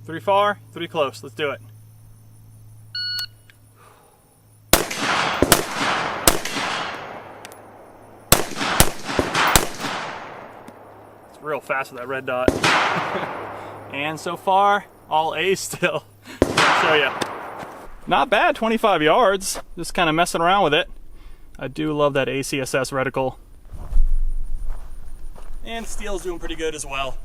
3 far, 3 close. Let's do it. It's real fast with that red dot. And so far, all A's still. I'll show you. Not bad, 25 yards. Just kind of messing around with it. I do love that ACSS reticle. And steel's doing pretty good as well.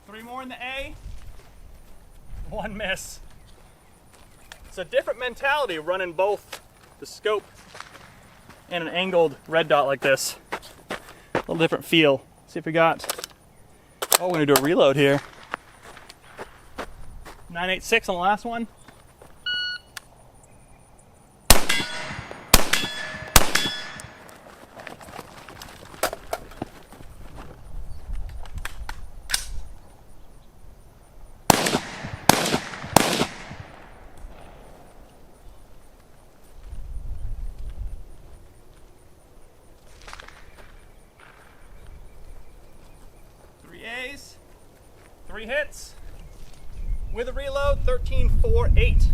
Three more in the A, 1 miss. It's a different mentality running both the scope and an angled red dot like this. A little different feel. See if we got, oh, we're gonna do a reload here. 986 on the last one. A's, 3 hits, with a reload, 13.48.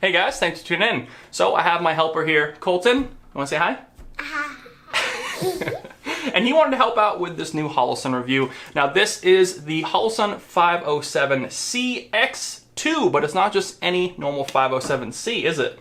Hey guys, thanks for tuning in. So I have my helper here, Colton. You want to say hi? And he wanted to help out with this new Holosun review. Now this is the Holosun 507C-X2, but it's not just any normal 507C, is it?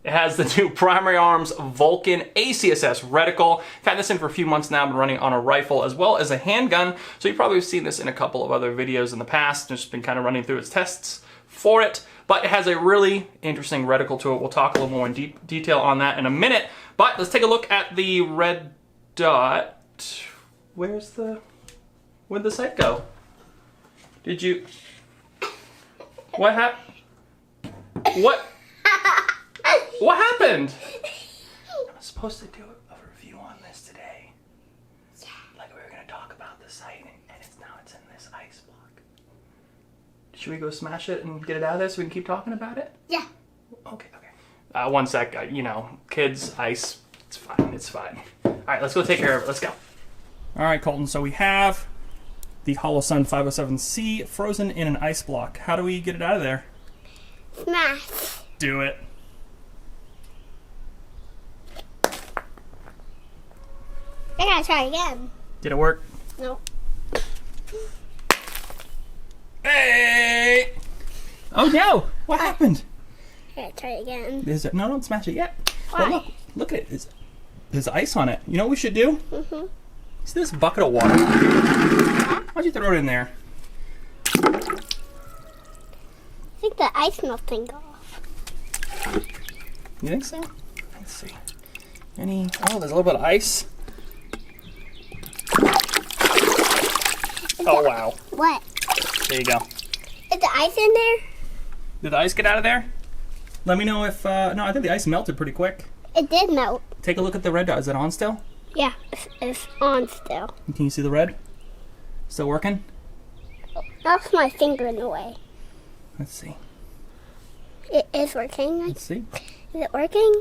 It has the new primary arms Vulcan ACSS Reticle. I've had this in for a few months now, been running on a rifle as well as a handgun. So you've probably seen this in a couple of other videos in the past. Just been kind of running through its tests for it. But it has a really interesting reticle to it. We'll talk a little more in detail on that in a minute. But let's take a look at the red dot. Where'd the sight go? Did you, what happened? What happened? I was supposed to do a review on this today. Yeah. Like we were going to talk about the site, and it's in this ice block. Should we go smash it and get it out of there so we can keep talking about it? Yeah. Okay. One sec. You know, kids, ice, it's fine. All right, let's go take care of it. Let's go. All right, Colton, so we have the Holosun 507C frozen in an ice block. How do we get it out of there? Smash. Do it. I gotta try again. Did it work? No. Hey! Oh no! What happened? I gotta try again. No, don't smash it yet. Why? But look at it. There's ice on it. You know what we should do? Mm-hmm. See this bucket of water? Why don't you throw it in there? I think the ice melting off. You think so? Let's see. Oh, there's a little bit of ice. Oh, wow. What? There you go. Is the ice in there? Did the ice get out of there? Let me know if, no, I think the ice melted pretty quick. It did melt. Take a look at the red dot. Is it on still? Yeah, it's on still. Can you see the red? Still working? That's my finger in the way. Let's see. It is working. Let's see. Is it working?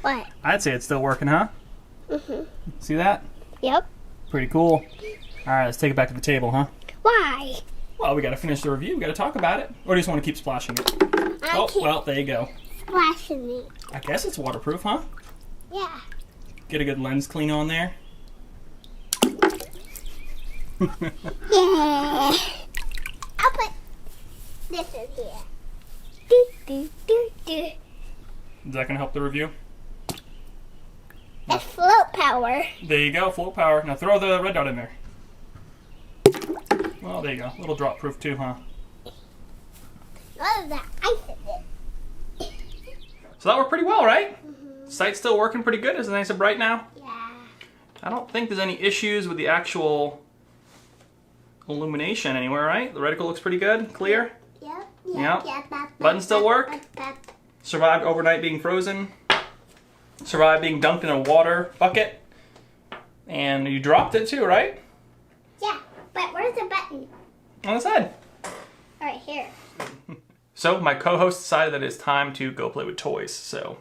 What? I'd say it's still working, huh? Mm-hmm. See that? Yep. Pretty cool. All right, let's take it back to the table, huh? Why? Well, we got to finish the review. We got to talk about it. Or do you just want to keep splashing it? I keep Well, there you go. splashing it. I guess it's waterproof, huh? Yeah. Get a good lens clean on there. Yeah. I'll put this in here. Do, do, do, do. Is that going to help the review? It's float power. There you go, float power. Now throw the red dot in there. Well, there you go. A little drop proof too, huh? What is that ice in it? So that worked pretty well, right? Mm-hmm. Sight's still working pretty good. Is it nice and bright now? Yeah. I don't think there's any issues with the actual illumination anywhere, right? The reticle looks pretty good, clear. Yep. Buttons still work? Survived overnight being frozen. survived being dunked in a water bucket. And you dropped it too, right? Yeah, but where's the button? On the side. Right here. So my co-host decided that it's time to go play with toys. So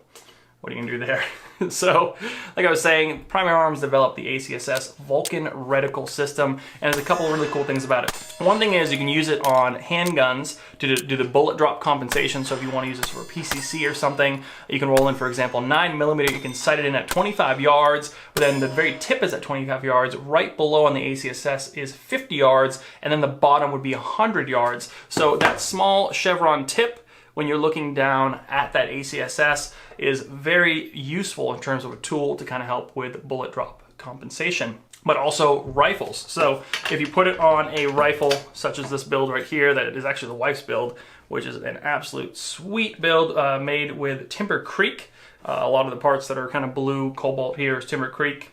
what are you gonna do there? So, like I was saying, Primary Arms developed the ACSS Vulcan Reticle system, and there's a couple of really cool things about it. One thing is you can use it on handguns to do the bullet drop compensation. So if you want to use this for a PCC or something, you can roll in, for example, 9mm. You can sight it in at 25 yards, but then the very tip is at 25 yards. Right below on the ACSS is 50 yards, and then the bottom would be 100 yards. So that small chevron tip, when you're looking down at that ACSS, is very useful in terms of a tool to kind of help with bullet drop compensation, but also rifles. So if you put it on a rifle such as this build right here, that is actually the wife's build, which is an absolute sweet build made with Timber Creek. A lot of the parts that are kind of blue cobalt here is Timber Creek.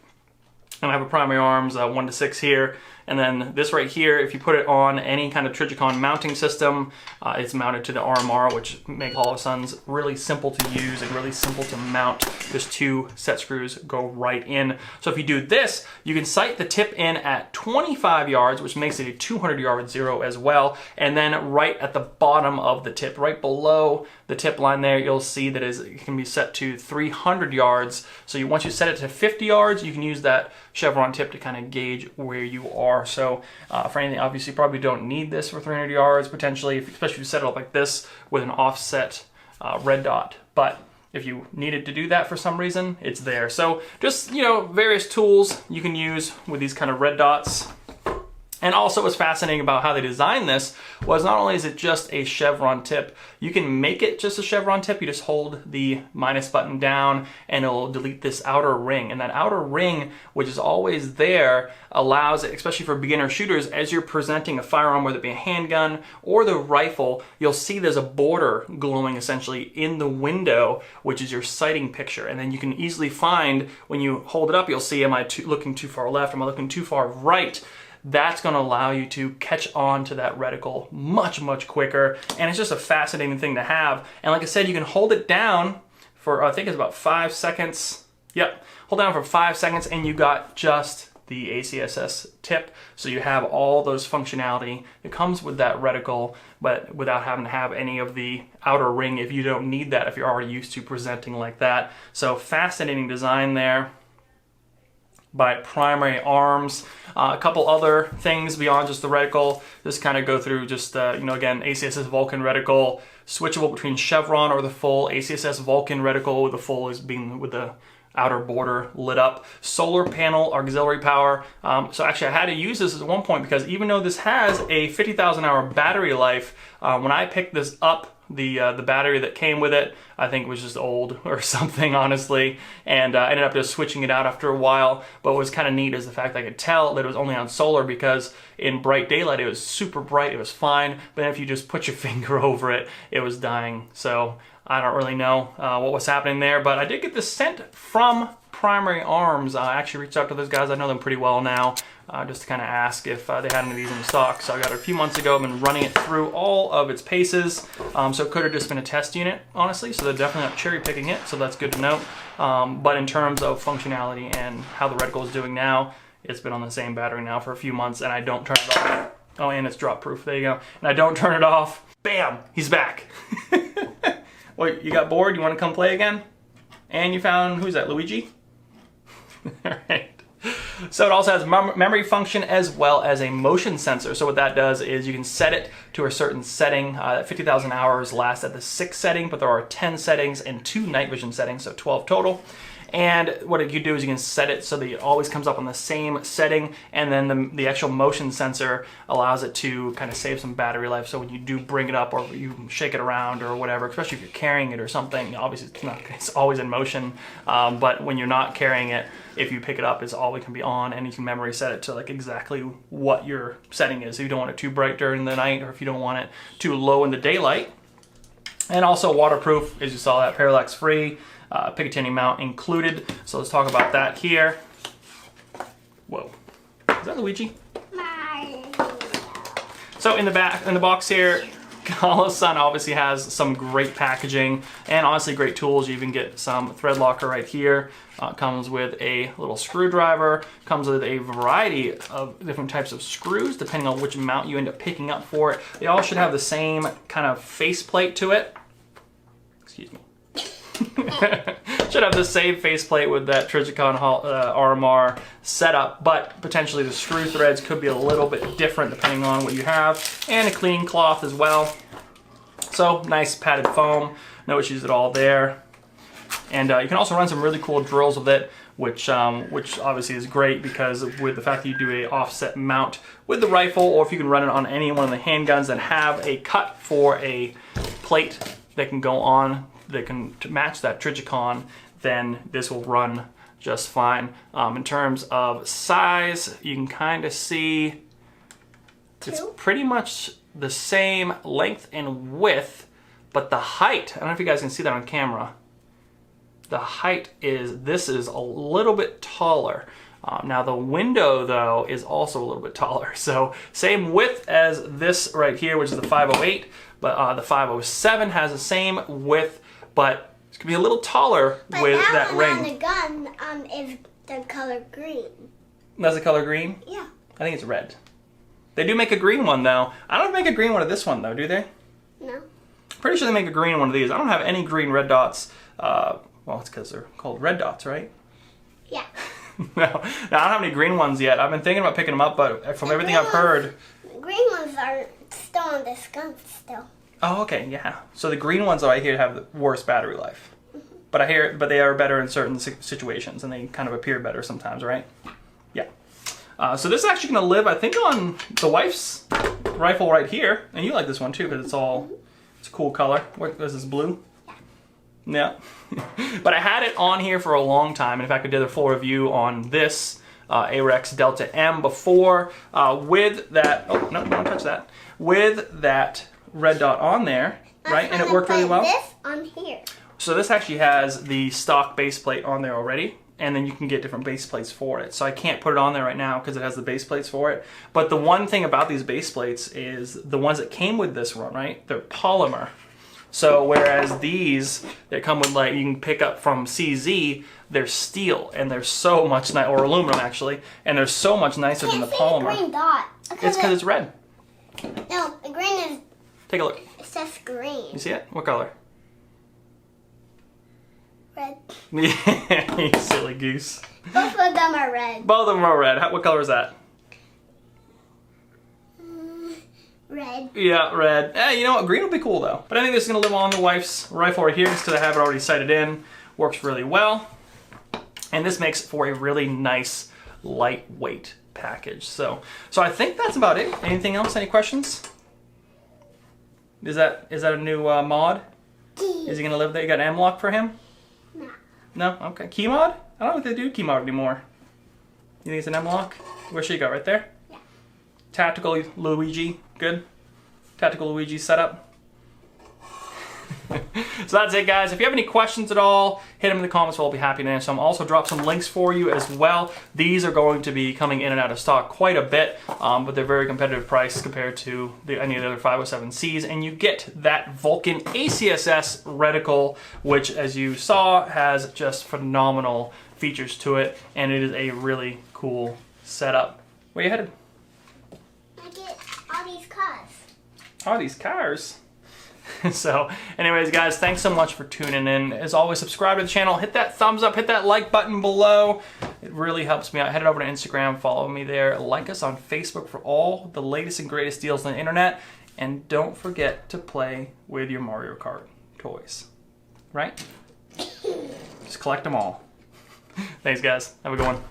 And I have a Primary Arms 1-6 here. And then this right here, if you put it on any kind of Trijicon mounting system, it's mounted to the RMR, which makes Holosuns really simple to use and really simple to mount. Just 2 set screws go right in. So if you do this, you can sight the tip in at 25 yards, which makes it a 200-yard zero as well. And then right at the bottom of the tip, right below the tip line there, you'll see that it can be set to 300 yards. So once you set it to 50 yards, you can use that chevron tip to kind of gauge where you are. So for anything, obviously you probably don't need this for 300 yards potentially, especially if you set it up like this with an offset red dot. But if you needed to do that for some reason, it's there. So just, you know, various tools you can use with these kind of red dots. And also what's fascinating about how they designed this was not only is it just a chevron tip, you can make it just a chevron tip. You just hold the minus button down and it'll delete this outer ring. And that outer ring, which is always there, allows it, especially for beginner shooters, as you're presenting a firearm, whether it be a handgun or the rifle, you'll see there's a border glowing essentially in the window, which is your sighting picture. And then you can easily find, when you hold it up, you'll see, am I looking too far left? Am I looking too far right? That's going to allow you to catch on to that reticle much, much quicker. And it's just a fascinating thing to have. And like I said, you can hold it down for, I think it's about 5 seconds. Yep, hold down for 5 seconds and you got just the ACSS tip. So you have all those functionality that comes with that reticle, but without having to have any of the outer ring if you don't need that, if you're already used to presenting like that. So fascinating design there by Primary Arms. A couple other things beyond just the reticle. Just kind of go through just, you know, again, ACSS Vulcan Reticle, switchable between chevron or the full. ACSS Vulcan Reticle with the full is being with the outer border lit up. Solar panel auxiliary power. So actually I had to use this at one point because even though this has a 50,000 hour battery life, when I picked this up, the battery that came with it, I think was just old or something, honestly, and I ended up just switching it out after a while. But what was kind of neat is the fact that I could tell that it was only on solar, because in bright daylight it was super bright, it was fine, but if you just put your finger over it, it was dying. So I don't really know what was happening there, but I did get this sent from Primary Arms. I actually reached out to those guys, I know them pretty well now, just to kind of ask if they had any of these in stock. So I got it a few months ago, I've been running it through all of its paces, so it could have just been a test unit, honestly, so they're definitely not cherry picking it, so that's good to know. But in terms of functionality and how the reticle is doing now, it's been on the same battery now for a few months, and I don't turn it off. Oh, and it's drop proof, there you go. And I don't turn it off. Bam, he's back. What, you got bored? You want to come play again? And you found, who's that, Luigi? All right. So it also has memory function as well as a motion sensor. So what that does is you can set it to a certain setting. 50,000 hours lasts at the 6th setting, but there are 10 settings and 2 night vision settings, so 12 total. And what you do is you can set it so that it always comes up on the same setting, and then the actual motion sensor allows it to kind of save some battery life. So when you do bring it up or you shake it around or whatever, especially if you're carrying it or something, obviously it's always in motion, but when you're not carrying it, if you pick it up, it's always can be on, and you can memory set it to like exactly what your setting is. If you don't want it too bright during the night, or if you don't want it too low in the daylight. And also waterproof, as you saw that, parallax free. Picatinny mount included. So let's talk about that here. Whoa, is that Luigi? Mario. So in the box here, Holosun obviously has some great packaging and honestly great tools. You even get some thread locker right here. Comes with a little screwdriver, comes with a variety of different types of screws depending on which mount you end up picking up for it. They all should have the same kind of faceplate to it. Excuse me. Should have the same faceplate with that Trichicon RMR setup, but potentially the screw threads could be a little bit different depending on what you have, and a cleaning cloth as well. So nice padded foam, no issues at all there. And you can also run some really cool drills with it, which obviously is great because with the fact that you do a offset mount with the rifle, or if you can run it on any one of the handguns that have a cut for a plate that can go on, that can match that Trichicon, then this will run just fine. In terms of size, you can kind of see it's pretty much the same length and width, but the height, I don't know if you guys can see that on camera. The height is, this is a little bit taller. Now the window though is also a little bit taller. So same width as this right here, which is the 508, but the 507 has the same width, but it's gonna be a little taller with that ring. On the gun is the color green. That's the color green? Yeah. I think it's red. They do make a green one though. I don't make a green one of this one though, do they? No. Pretty sure they make a green one of these. I don't have any green red dots. Well, it's because they're called red dots, right? Yeah. No, I don't have any green ones yet. I've been thinking about picking them up, but from everything I've heard... Green ones are still on this gun still. Oh, okay, yeah. So the green ones, though, I hear have the worst battery life. But they are better in certain situations, and they kind of appear better sometimes, right? Yeah. So this is actually going to live, I think, on the wife's rifle right here. And you like this one, too, because it's a cool color. What is this, blue? Yeah. But I had it on here for a long time. And in fact, I did a full review on this Arex Delta M before with that, oh, no, don't touch that, with that red dot on there, right? And it worked really well. This on here. So this actually has the stock base plate on there already, and then you can get different base plates for it. So I can't put it on there right now because it has the base plates for it. But the one thing about these base plates is the ones that came with this one, right? They're polymer. So whereas these that come with, like, you can pick up from CZ, they're steel, and they're so much nicer, or aluminum actually, and they're so much nicer than the polymer. The green dot. It's because it's red. No, the green is. Take a look. It says green. You see it? What color? Red. Yeah, you silly goose. Both of them are red. Both of them are red. What color is that? Red. Yeah, red. You know what? Green will be cool though. But I think this is going to live on the wife's rifle right here just because I have it already sighted in. Works really well. And this makes for a really nice, lightweight package. So I think that's about it. Anything else? Any questions? Is that a new mod? Is he going to live there? You got an M-lock for him? No. No? Okay. Key mod? I don't think they do key mod anymore. You think it's an M-lock? Where's she go? Right there? Yeah. Tactical Luigi. Good? Tactical Luigi setup. So that's it, guys. If you have any questions at all, hit them in the comments. We'll be happy to answer them. Also drop some links for you as well. These are going to be coming in and out of stock quite a bit, but they're very competitive price compared to any of the other 507Cs. And you get that Vulcan ACSS Reticle, which, as you saw, has just phenomenal features to it, and it is a really cool setup. Where you headed? I get all these cars. All these cars? So anyways, guys, thanks so much for tuning in. As always, subscribe to the channel, hit that thumbs up, hit that like button below. It really helps me out. Head over to Instagram, follow me there, like us on Facebook for all the latest and greatest deals on the internet, and don't forget to play with your Mario Kart toys, right? Just collect them all. Thanks, guys. Have a good one.